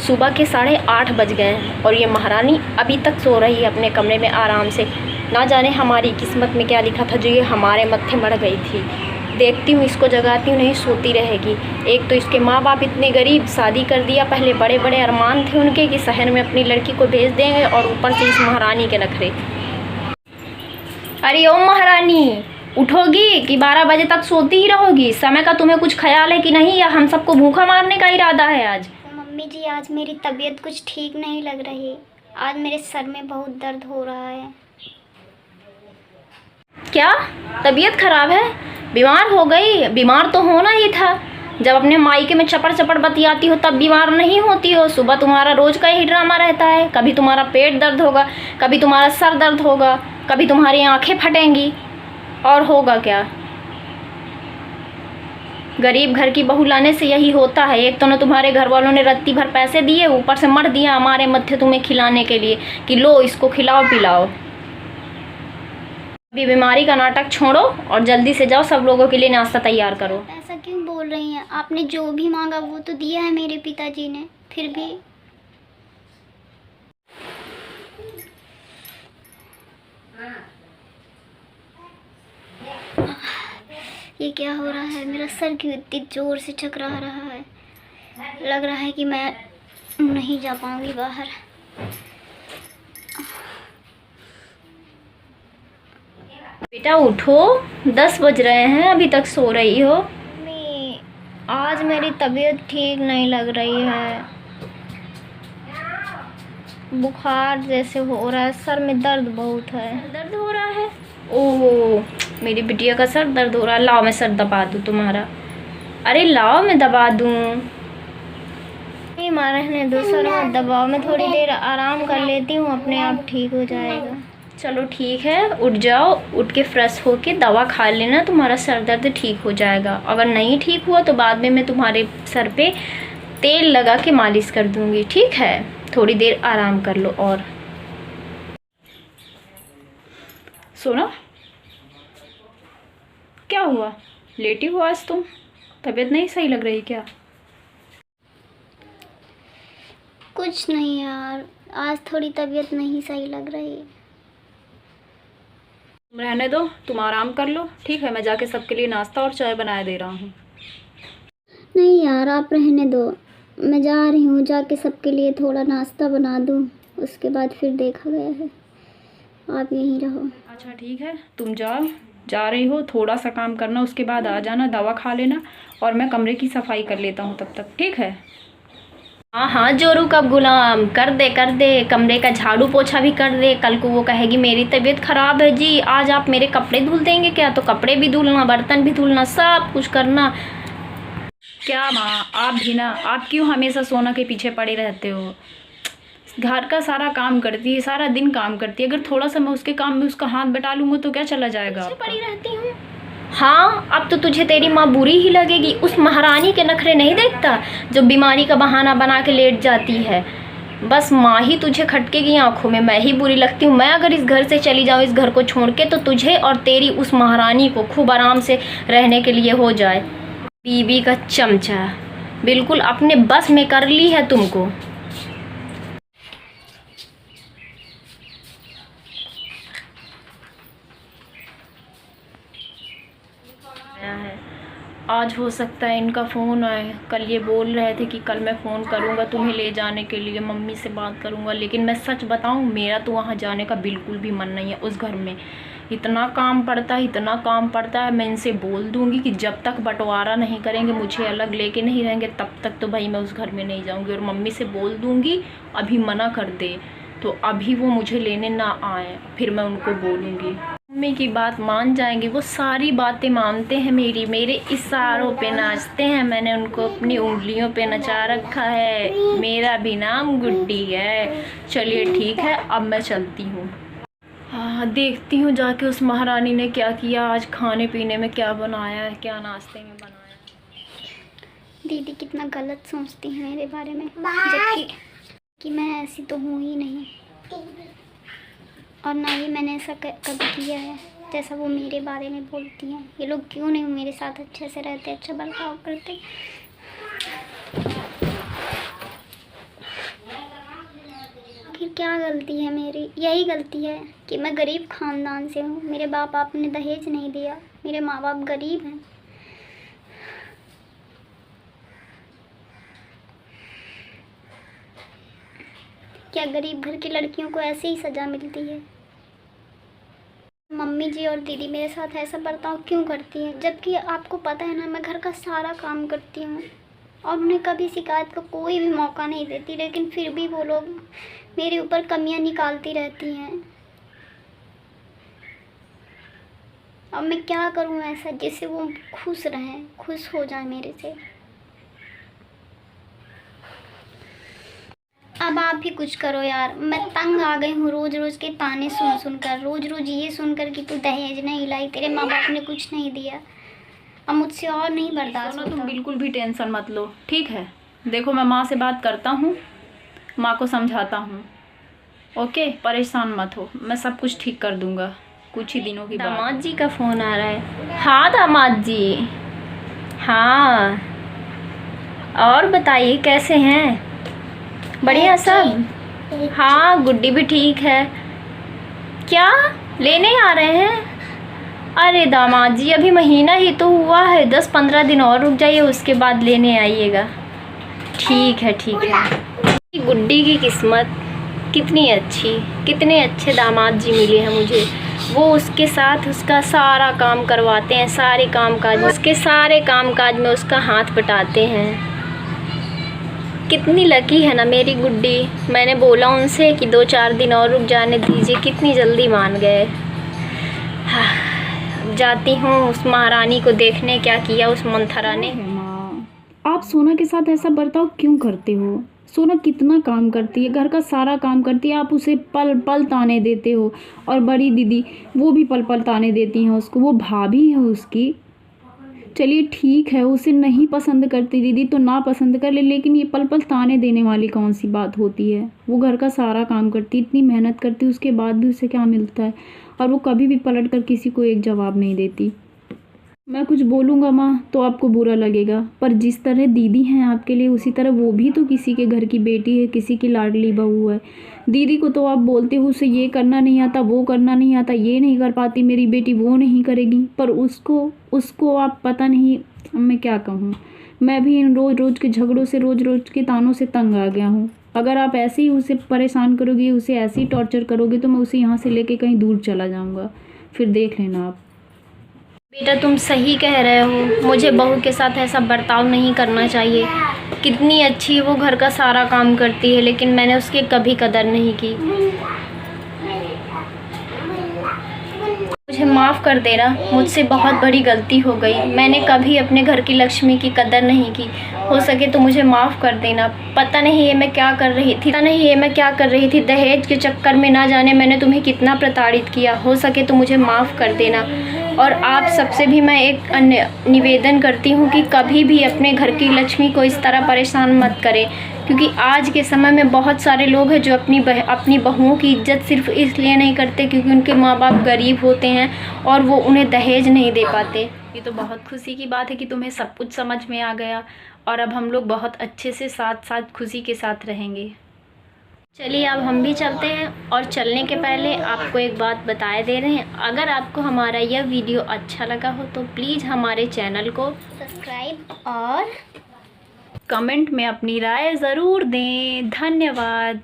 सुबह के 8:30 बज गए हैं और ये महारानी अभी तक सो रही है अपने कमरे में आराम से। ना जाने हमारी किस्मत में क्या लिखा था जो ये हमारे मत्थे मर गई थी। देखती हूँ इसको जगाती हूँ, नहीं सोती रहेगी। एक तो इसके माँ बाप इतने गरीब, शादी कर दिया, पहले बड़े बड़े अरमान थे उनके कि शहर में अपनी लड़की को भेज देंगे, और ऊपर से इस महारानी के नखरे। अरे ओ महारानी, उठोगी कि 12 बजे तक सोती ही रहोगी? समय का तुम्हें कुछ ख्याल है कि नहीं, या हम सबको भूखा मारने का इरादा है आज? मम्मी जी, आज मेरी तबीयत कुछ ठीक नहीं लग रही। आज मेरे सर में बहुत दर्द हो रहा है। क्या तबीयत खराब है? बीमार हो गई? बीमार तो होना ही था। जब अपने मायके में चपड़ चपड़ बतियाती हो तब बीमार नहीं होती हो। सुबह तुम्हारा रोज का ही ड्रामा रहता है। कभी तुम्हारा पेट दर्द होगा, कभी तुम्हारा सर दर्द होगा, कभी तुम्हारी आंखें फटेंगी, और होगा क्या? गरीब घर की बहू लाने से यही होता है। एक तो ना तुम्हारे घर वालों ने रत्ती भर पैसे दिए, ऊपर से मर दिया हमारे मत्थे तुम्हें खिलाने के लिए कि लो इसको खिलाओ पिलाओ। अभी बीमारी का नाटक छोड़ो और जल्दी से जाओ, सब लोगों के लिए नाश्ता तैयार करो। ऐसा क्यों बोल रही हैं? आपने जो भी मांगा वो तो दिया है मेरे पिताजी ने, फिर भी। ये क्या हो रहा है? मेरा सर क्यों इतनी जोर से चकरा रहा है? लग रहा है कि मैं नहीं जा पाऊंगी बाहर। बेटा उठो, 10 बज रहे हैं, अभी तक सो रही हो। मम्मी, आज मेरी तबीयत ठीक नहीं लग रही है। बुखार जैसे हो रहा है, सर में दर्द बहुत है। दर्द हो रहा है? ओह, मेरी बिटिया का सर दर्द हो रहा है। लाओ मैं सर दबा दूँ तुम्हारा। अरे लाओ मैं दबा दूँ। नहीं माँ, रहने दो, सर मत दबाओ। मैं थोड़ी देर आराम कर लेती हूँ, अपने आप ठीक हो जाएगा। चलो ठीक है, उठ जाओ। उठ के फ्रेश होके दवा खा लेना, तुम्हारा सर दर्द ठीक हो जाएगा। अगर नहीं ठीक हुआ तो बाद में मैं तुम्हारे सर पे तेल लगा के मालिश कर दूँगी, ठीक है? थोड़ी देर आराम कर लो। और सोना, क्या हुआ? लेटी हो आज तुम? तबीयत नहीं सही लग रही क्या? कुछ नहीं यार, आज थोड़ी तबीयत नहीं सही लग रही। रहने दो, तुम आराम कर लो, ठीक है? मैं जाके सबके लिए नाश्ता और चाय बनाया दे रहा हूँ। नहीं यार, आप रहने दो। मैं जा रही हूँ, जाके सबके लिए थोड़ा नाश्ता बना दूँ, उसके बाद फिर देखा गया है। आप यहीं रहो। अच्छा ठीक है, तुम जाओ। जा रही हो, थोड़ा सा काम करना, उसके बाद आ जाना, दवा खा लेना, और मैं कमरे की सफाई कर लेता हूँ तब तक, ठीक है? हाँ हाँ, जोरू का गुलाम, कर दे कर दे। कमरे का झाड़ू पोछा भी कर दे। कल को वो कहेगी मेरी तबीयत ख़राब है जी, आज आप मेरे कपड़े धुल देंगे क्या? तो कपड़े भी धुलना, बर्तन भी धुलना, सब कुछ करना। क्या माँ, आप भी ना, आप क्यों हमेशा सोना के पीछे पड़े रहते हो? घर का सारा काम करती है, सारा दिन काम करती है। अगर थोड़ा सा मैं उसके काम में उसका हाथ बटा लूँगा तो क्या चला जाएगा? पड़ी रहती हूँ। हाँ, अब तो तुझे तेरी माँ बुरी ही लगेगी। उस महारानी के नखरे नहीं देखता जो बीमारी का बहाना बना के लेट जाती है? बस माँ ही तुझे खटकेगी आंखों में, मैं ही बुरी लगती हूँ। मैं अगर इस घर से चली जाऊँ, इस घर को छोड़ के, तो तुझे और तेरी उस महारानी को खूब आराम से रहने के लिए हो जाए। बीबी का चमचा, बिल्कुल अपने बस में कर ली है तुमको। आज हो सकता है इनका फ़ोन आए। कल ये बोल रहे थे कि कल मैं फ़ोन करूँगा तुम्हें ले जाने के लिए, मम्मी से बात करूँगा। लेकिन मैं सच बताऊँ, मेरा तो वहाँ जाने का बिल्कुल भी मन नहीं है। उस घर में इतना काम पड़ता है, इतना काम पड़ता है। मैं इनसे बोल दूँगी कि जब तक बंटवारा नहीं करेंगे, मुझे अलग लेके नहीं रहेंगे, तब तक तो भाई मैं उस घर में नहीं जाऊँगी। और मम्मी से बोल दूँगी अभी मना कर दे, तो अभी वो मुझे लेने ना आए, फिर मैं उनको बोलूँगी। मम्मी की बात मान जाएंगे, वो सारी बातें मानते हैं मेरी, मेरे इशारों पे नाचते हैं। मैंने उनको अपनी उंगलियों पे नचा रखा है। मेरा भी नाम गुड्डी है। चलिए ठीक है, अब मैं चलती हूँ। हाँ, देखती हूँ जाके उस महारानी ने क्या किया, आज खाने पीने में क्या बनाया है, क्या नाश्ते में बनाया है। दीदी कितना गलत सोचती है मेरे बारे में, जबकि कि मैं ऐसी तो हूँ ही नहीं, और ना ही मैंने ऐसा कभी किया है जैसा वो मेरे बारे में बोलती हैं। ये लोग क्यों नहीं मेरे साथ अच्छे से रहते, अच्छा बर्ताव करते। क्या गलती है मेरी? यही गलती है कि मैं गरीब ख़ानदान से हूँ। मेरे बाप ने दहेज नहीं दिया, मेरे माँ बाप गरीब हैं। क्या गरीब घर की लड़कियों को ऐसे ही सज़ा मिलती है? मम्मी जी और दीदी मेरे साथ ऐसा बर्ताव क्यों करती हैं, जबकि आपको पता है ना मैं घर का सारा काम करती हूँ और उन्हें कभी शिकायत का कोई भी मौका नहीं देती, लेकिन फिर भी वो लोग मेरे ऊपर कमियां निकालती रहती हैं। अब मैं क्या करूँ ऐसा जिससे वो खुश रहें, खुश हो जाए मेरे से। अब आप भी कुछ करो यार, मैं तंग आ गई हूँ रोज़ रोज़ के ताने सुन सुनकर, रोज़ रोज़ ये सुनकर कि तू दहेज नहीं लाई, तेरे माँ बाप ने कुछ नहीं दिया। अब मुझसे और नहीं बर्दाश्त होता। तुम बिल्कुल भी टेंशन मत लो, ठीक है? देखो मैं माँ से बात करता हूँ, माँ को समझाता हूँ। ओके, परेशान मत हो, मैं सब कुछ ठीक कर दूँगा कुछ ही दिनों की बात। दामाद जी का फ़ोन आ रहा है। हाँ दामाद जी, हाँ और बताइए कैसे हैं? बढ़िया सब? हाँ गुड्डी भी ठीक है। क्या लेने आ रहे हैं? अरे दामाद जी अभी महीना ही तो हुआ है, 10-15 दिन और रुक जाइए, उसके बाद लेने आइएगा। ठीक है ठीक है। गुड्डी की किस्मत कितनी अच्छी, कितने अच्छे दामाद जी मिले हैं मुझे। वो उसके साथ उसका सारा काम करवाते हैं, सारे काम काज, उसके सारे काम काज में उसका हाथ बटाते हैं। कितनी लकी है ना मेरी गुड्डी। मैंने बोला उनसे कि 2-4 दिन और रुक जाने दीजिए, कितनी जल्दी मान गए। जाती हूँ उस महारानी को देखने क्या किया उस मंथरा ने। माँ, आप सोना के साथ ऐसा बर्ताव क्यों करते हो? सोना कितना काम करती है, घर का सारा काम करती है, आप उसे पल पल ताने देते हो। और बड़ी दीदी वो भी पल पल ताने देती हैं उसको, वो भाभी है उसकी। चलिए ठीक है, उसे नहीं पसंद करती दीदी तो ना पसंद कर ले, लेकिन ये पल पल ताने देने वाली कौन सी बात होती है? वो घर का सारा काम करती, इतनी मेहनत करती, उसके बाद भी उसे क्या मिलता है? और वो कभी भी पलट कर किसी को एक जवाब नहीं देती। मैं कुछ बोलूँगा माँ तो आपको बुरा लगेगा, पर जिस तरह दीदी हैं आपके लिए, उसी तरह वो भी तो किसी के घर की बेटी है, किसी की लाडली बहू है। दीदी को तो आप बोलते हो उसे ये करना नहीं आता, वो करना नहीं आता, ये नहीं कर पाती मेरी बेटी, वो नहीं करेगी, पर उसको आप पता नहीं। मैं क्या कहूँ, मैं भी इन रोज़ रोज़ के झगड़ों से, रोज़ रोज़ के तानों से तंग आ गया हूँ। अगर आप ऐसे ही उसे परेशान करोगे, उसे ऐसे ही टॉर्चर करोगे तो मैं उसे यहाँ से लेके कहीं दूर चला जाऊँगा, फिर देख लेना आप। बेटा तुम सही कह रहे हो, मुझे बहू के साथ ऐसा बर्ताव नहीं करना चाहिए। कितनी अच्छी है वो, घर का सारा काम करती है, लेकिन मैंने उसकी कभी कदर नहीं की। मुझे माफ़ कर देना, मुझसे बहुत बड़ी गलती हो गई। मैंने कभी अपने घर की लक्ष्मी की कदर नहीं की। हो सके तो मुझे माफ़ कर देना। पता नहीं ये मैं क्या कर रही थी, दहेज के चक्कर में ना जाने मैंने तुम्हें कितना प्रताड़ित किया। हो सके तो मुझे माफ़ कर देना। और आप सबसे भी मैं एक अन्य निवेदन करती हूँ कि कभी भी अपने घर की लक्ष्मी को इस तरह परेशान मत करें, क्योंकि आज के समय में बहुत सारे लोग हैं जो अपनी बहुओं की इज्जत सिर्फ इसलिए नहीं करते क्योंकि उनके माँ बाप गरीब होते हैं और वो उन्हें दहेज नहीं दे पाते। ये तो बहुत खुशी की बात है कि तुम्हें सब कुछ समझ में आ गया और अब हम लोग बहुत अच्छे से साथ साथ खुशी के साथ रहेंगे। चलिए अब हम भी चलते हैं, और चलने के पहले आपको एक बात बताए दे रहे हैं। अगर आपको हमारा यह वीडियो अच्छा लगा हो तो प्लीज़ हमारे चैनल को सब्सक्राइब और कमेंट में अपनी राय ज़रूर दें। धन्यवाद।